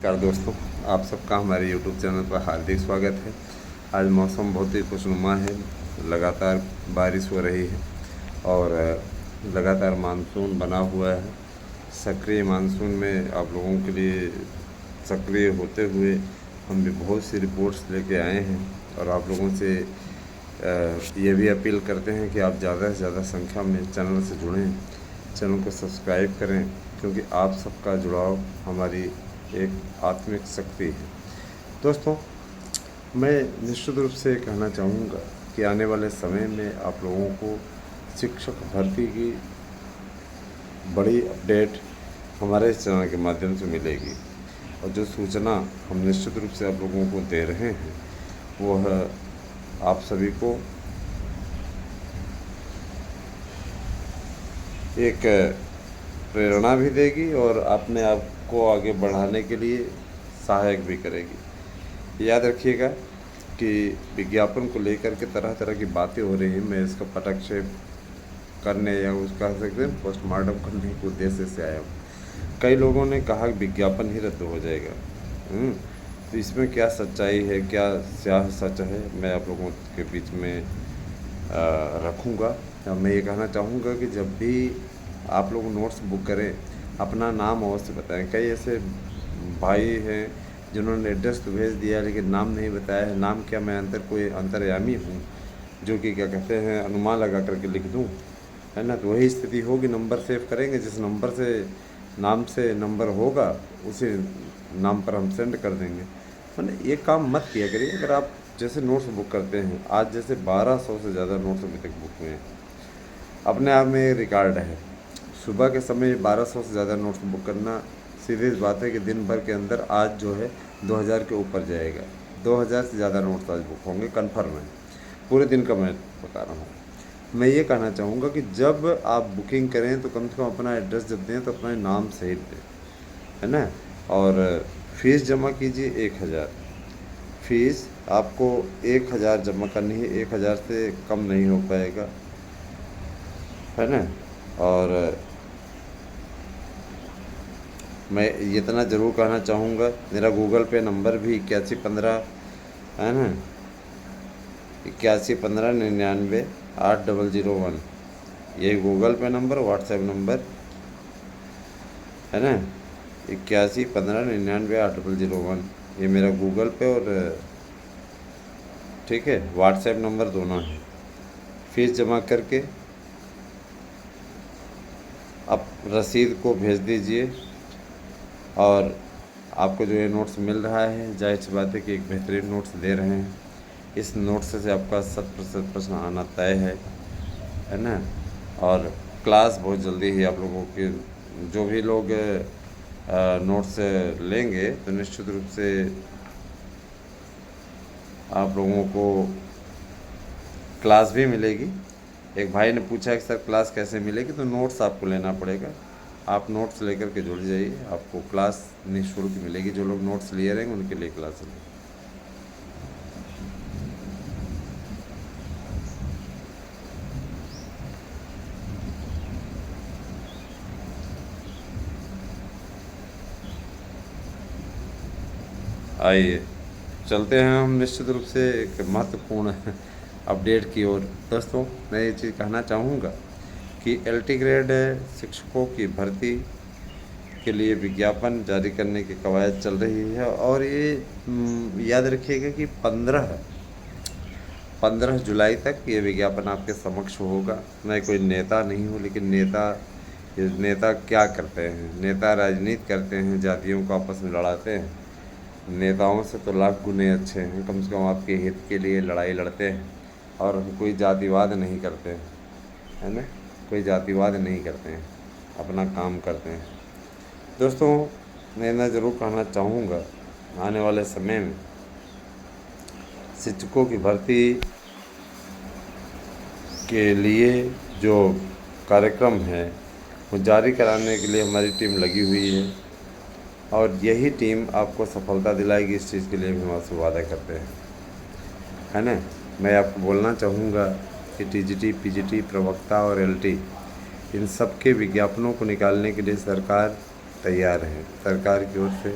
नमस्कार दोस्तों, आप सबका हमारे YouTube चैनल पर हार्दिक स्वागत है। आज मौसम बहुत ही खुशनुमा है। लगातार बारिश हो रही है और लगातार मानसून बना हुआ है। सक्रिय मानसून में आप लोगों के लिए सक्रिय होते हुए हम भी बहुत सी रिपोर्ट्स लेके आए हैं और आप लोगों से ये भी अपील करते हैं कि आप ज़्यादा से ज़्यादा संख्या में चैनल से जुड़ें, चैनल को सब्सक्राइब करें, क्योंकि आप सबका जुड़ाव हमारी एक आत्मिक शक्ति है। दोस्तों, मैं निश्चित रूप से कहना चाहूँगा कि आने वाले समय में आप लोगों को शिक्षक भर्ती की बड़ी अपडेट हमारे इस चैनल के माध्यम से मिलेगी और जो सूचना हम निश्चित रूप से आप लोगों को दे रहे हैं वो है आप सभी को एक प्रेरणा भी देगी और अपने आप को आगे बढ़ाने के लिए सहायक भी करेगी। याद रखिएगा कि विज्ञापन को लेकर के तरह तरह की बातें हो रही हैं। मैं इसका पटक्षेप करने या उसका सकते हैं पोस्टमार्टम करने के उद्देश्य से आया हूँ। कई लोगों ने कहा कि विज्ञापन ही रद्द हो जाएगा। तो इसमें क्या सच्चाई है, क्या स्याह सच है, मैं आप लोगों के बीच में रखूँगा। मैं ये कहना चाहूँगा कि जब भी आप लोग नोट्स बुक करें, अपना नाम अवश्य बताएं। कई ऐसे भाई हैं जिन्होंने एड्रेस तो भेज दिया लेकिन नाम नहीं बताया है। नाम क्या, मैं कोई अंतर्यामी हूँ जो कि क्या कहते हैं अनुमान लगा करके लिख दूँ, है ना? तो वही स्थिति होगी। नंबर सेव करेंगे, जिस नंबर से नाम से नंबर होगा उसी नाम पर हम सेंड कर देंगे। मैंने ये काम मत किया करिए। अगर आप जैसे नोट्स बुक करते हैं, आज जैसे 1200 से ज़्यादा नोट्स अभी तक बुक हुए हैं, अपने आप में रिकॉर्ड है। सुबह के समय 1200 से ज़्यादा नोट्स बुक करना सीधी बात है कि दिन भर के अंदर आज जो है 2000 के ऊपर जाएगा। 2000 से ज़्यादा नोट्स आज बुक होंगे, कन्फर्म है। पूरे दिन का मैं बता रहा हूँ। मैं ये कहना चाहूँगा कि जब आप बुकिंग करें तो कम से कम अपना एड्रेस जब दें तो अपने नाम सहित दें, है ना? और फीस जमा कीजिए 1000। फीस आपको 1000 जमा करनी है, 1000 से कम नहीं हो पाएगा, है ना? और मैं इतना ज़रूर कहना चाहूँगा, मेरा गूगल पे नंबर भी 8115 है ना, 8115998001, यही गूगल पे नंबर, व्हाट्सएप नंबर है ना, 8115998001, ये मेरा गूगल पे और ठीक है व्हाट्सएप नंबर दोनों है। फीस जमा करके आप रसीद को भेज दीजिए और आपको जो ये नोट्स मिल रहा है, जाहिर सी बात है कि एक बेहतरीन नोट्स दे रहे हैं। इस नोट्स से आपका 100% प्रश्न आना तय है ना? और क्लास बहुत जल्दी ही आप लोगों के जो भी लोग नोट्स लेंगे तो निश्चित रूप से आप लोगों को क्लास भी मिलेगी। एक भाई ने पूछा कि सर क्लास कैसे मिलेगी, तो नोट्स आपको लेना पड़ेगा। आप नोट्स लेकर के जुड़ जाइए, आपको क्लास निःशुल्क मिलेगी। जो लोग नोट्स लिए रहेंगे उनके लिए क्लास मिलेगी। आइए चलते हैं हम निश्चित रूप से एक महत्वपूर्ण अपडेट की ओर। दोस्तों, मैं ये चीज़ कहना चाहूँगा कि LT ग्रेड शिक्षकों की भर्ती के लिए विज्ञापन जारी करने की कवायद चल रही है और ये याद रखिएगा कि 15 जुलाई तक ये विज्ञापन आपके समक्ष होगा। मैं कोई नेता नहीं हूँ, लेकिन नेता क्या करते हैं? नेता राजनीति करते हैं, जातियों को आपस में लड़ाते हैं। नेताओं से तो लाख गुने अच्छे हैं, कम से कम आपके हित के लिए लड़ाई लड़ते हैं और कोई जातिवाद नहीं करते हैं, है ना? कोई जातिवाद नहीं करते हैं, अपना काम करते हैं। दोस्तों, मैं ना ज़रूर कहना चाहूँगा, आने वाले समय में शिक्षकों की भर्ती के लिए जो कार्यक्रम है वो जारी कराने के लिए हमारी टीम लगी हुई है और यही टीम आपको सफलता दिलाएगी। इस चीज़ के लिए भी हम आपसे वादा करते हैं, है ना? मैं आपको बोलना चाहूँगा कि TGT, PGT, प्रवक्ता और LT इन सब के विज्ञापनों को निकालने के लिए सरकार तैयार है। सरकार की ओर से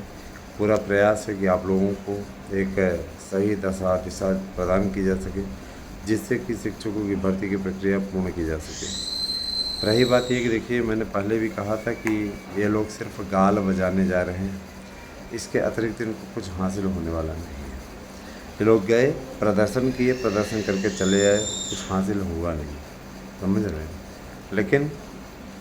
पूरा प्रयास है कि आप लोगों को एक सही दिशा प्रदान की जा सके, जिससे कि शिक्षकों की भर्ती की प्रक्रिया पूर्ण की जा सके। रही बात ये कि देखिए, मैंने पहले भी कहा था कि ये लोग सिर्फ गाल बजाने जा रहे हैं, इसके अतिरिक्त इनको कुछ हासिल होने वाला नहीं है। ये लोग गए, प्रदर्शन किए, प्रदर्शन करके चले आए, कुछ हासिल हुआ नहीं, समझ रहे हैं। लेकिन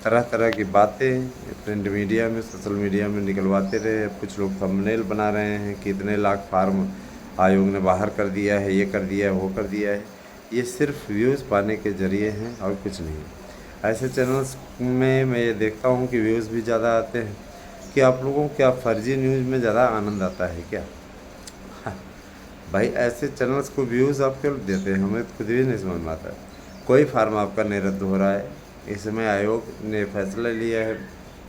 तरह तरह की बातें प्रिंट मीडिया में, सोशल मीडिया में निकलवाते रहे। कुछ लोग थंबनेल बना रहे हैं कि इतने लाख फार्म आयोग ने बाहर कर दिया है, ये कर दिया है, वो कर दिया है। ये सिर्फ व्यूज़ पाने के ज़रिए हैं और कुछ नहीं। ऐसे चैनल्स में मैं ये देखता हूँ कि व्यूज़ भी ज़्यादा आते हैं। कि आप लोगों को क्या फर्जी न्यूज़ में ज़्यादा आनंद आता है क्या? भाई, ऐसे चैनल्स को व्यूज़ आप क्यों देते हैं? हमें खुद भी नहीं समझ में आता है। कोई फार्म आपका नहीं रद्द हो रहा है। इस समय आयोग ने फैसला लिया है,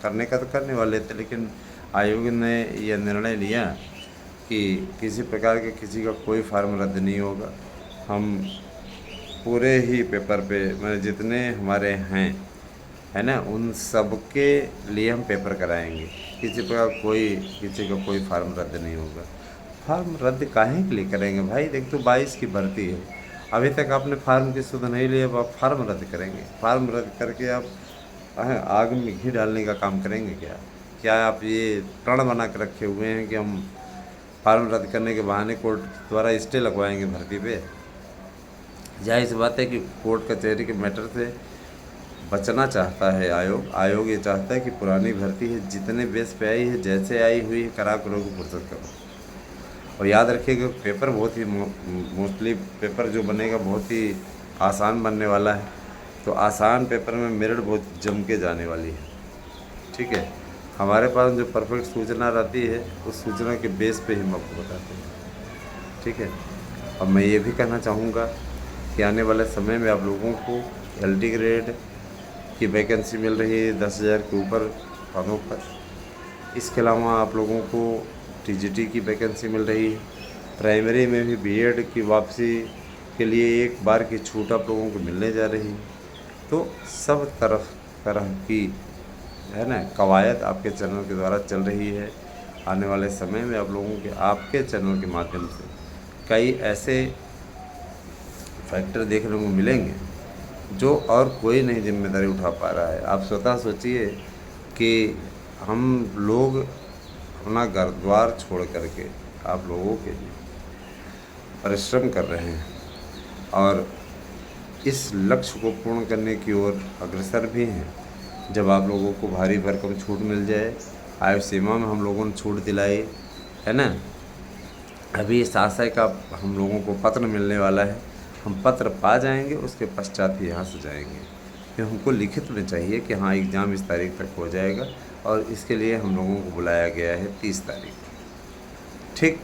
करने का तो करने वाले थे, लेकिन आयोग ने यह निर्णय लिया कि किसी प्रकार के किसी का कोई फार्म रद्द नहीं होगा। हम पूरे ही पेपर पे, मतलब जितने हमारे हैं, है ना, उन सब के लिए हम पेपर कराएंगे। किसी प्रकार किसी का कोई फार्म रद्द नहीं होगा। फार्म रद्द काहे के लिए करेंगे भाई? देख, तो 22 की भर्ती है, अभी तक आपने फार्म की सुध नहीं ली, अब आप फार्म रद्द करेंगे। फार्म रद्द करके आप आग में घी डालने का काम करेंगे क्या? क्या आप ये प्रण बना कर रखे हुए हैं कि हम फार्म रद्द करने के बहाने कोर्ट द्वारा स्टे लगवाएंगे भर्ती पे? जाहिर सी बात है कि कोर्ट कचहरी के मैटर से बचना चाहता है आयोग। आयोग ये चाहता है कि पुरानी भर्ती है, जितने बेस पे आई है, जैसे आई हुई है, करा करो को फुर्सत करो। और याद रखिएगा, पेपर बहुत ही मोस्टली पेपर जो बनेगा बहुत ही आसान बनने वाला है। तो आसान पेपर में मेरिट बहुत जम के जाने वाली है, ठीक है। हमारे पास जो परफेक्ट सूचना रहती है, उस सूचना के बेस पे ही हम आपको बताते हैं, ठीक है। और मैं ये भी कहना चाहूँगा कि आने वाले समय में आप लोगों को LD ग्रेड की वैकेंसी मिल रही है 10,000 के ऊपर पदों पर। इसके अलावा आप लोगों को TGT की वैकेंसी मिल रही है। प्राइमरी में भी BEd की वापसी के लिए एक बार की छूट आप लोगों को मिलने जा रही है। तो सब तरह की, है ना, कवायद आपके चैनल के द्वारा चल रही है। आने वाले समय में आप लोगों के आपके चैनल के माध्यम से कई ऐसे फैक्टर देखने को मिलेंगे जो और कोई नहीं जिम्मेदारी उठा पा रहा है। आप स्वतः सोचिए कि हम लोग अपना घर द्वार छोड़ करके आप लोगों के लिए परिश्रम कर रहे हैं और इस लक्ष्य को पूर्ण करने की ओर अग्रसर भी हैं। जब आप लोगों को भारी भरकम छूट मिल जाए, आयु सीमा में हम लोगों ने छूट दिलाई है ना, अभी 7 का हम लोगों को पत्र मिलने वाला है। हम पत्र पा जाएंगे, उसके पश्चात ही यहाँ से जाएंगे। फिर हमको लिखित में चाहिए कि हाँ, एग्ज़ाम इस तारीख तक हो जाएगा और इसके लिए हम लोगों को बुलाया गया है 30 तारीख, ठीक।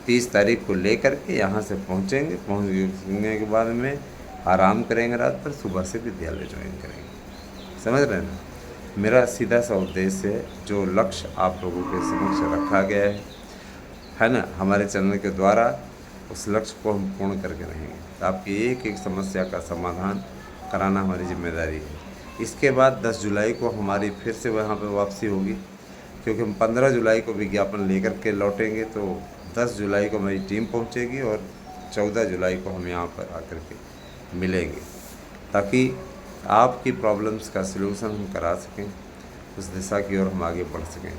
30 तारीख को लेकर के यहाँ से पहुँचेंगे। पहुँचने के बाद में आराम करेंगे, रात पर सुबह से विद्यालय ज्वाइन करेंगे। समझ रहे हैं ना? मेरा सीधा सा उद्देश्य है, जो लक्ष्य आप लोगों के समक्ष रखा गया है ना, हमारे चैनल के द्वारा, उस लक्ष्य को हम पूर्ण करके रहेंगे। तो आपकी एक एक समस्या का समाधान कराना हमारी जिम्मेदारी है। इसके बाद 10 जुलाई को हमारी फिर से वहाँ पर वापसी होगी, क्योंकि हम 15 जुलाई को विज्ञापन लेकर के लौटेंगे। तो 10 जुलाई को हमारी टीम पहुँचेगी और 14 जुलाई को हम यहाँ पर आकर के मिलेंगे, ताकि आपकी प्रॉब्लम्स का सलूशन हम करा सकें, उस दिशा की ओर हम आगे बढ़ सकें।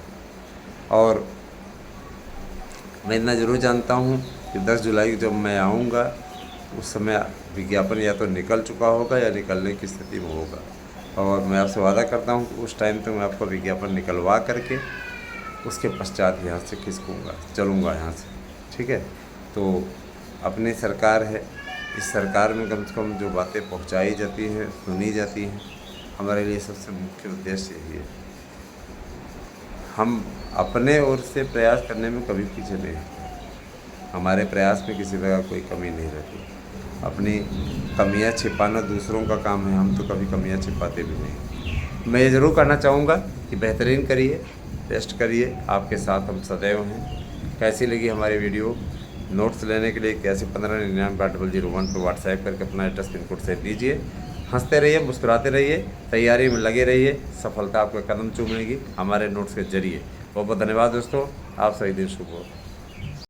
और मैं इतना ज़रूर जानता हूँ कि 10 जुलाई को जब मैं आऊँगा, उस समय विज्ञापन या तो निकल चुका होगा या निकलने की स्थिति में होगा। और मैं आपसे वादा करता हूँ कि उस टाइम तक मैं आपका विज्ञापन निकलवा करके उसके पश्चात यहाँ से खिसकूँगा, चलूँगा यहाँ से, ठीक है। तो अपनी सरकार है, इस सरकार में कम से कम जो बातें पहुँचाई जाती हैं, सुनी जाती हैं, हमारे लिए सबसे मुख्य उद्देश्य यही है। हम अपने ओर से प्रयास करने में कभी पीछे नहीं हटते। हमारे प्रयास में किसी तरह कोई कमी नहीं रहती। अपनी कमियां छिपाना दूसरों का काम है, हम तो कभी कमियां छिपाते भी नहीं। मैं ये ज़रूर कहना चाहूँगा कि बेहतरीन करिए, बेस्ट करिए, आपके साथ हम सदैव हैं। कैसी लगी हमारी वीडियो? नोट्स लेने के लिए 8115998001 पर व्हाट्सएप करके अपना एड्रेस पिन कोड सेट लीजिए। हंसते रहिए, मुस्कुराते रहिए, तैयारी में लगे रहिए, सफलता आपके कदम चूमेगी हमारे नोट्स के जरिए। बहुत बहुत धन्यवाद दोस्तों। आप सही दिन शुभ हो।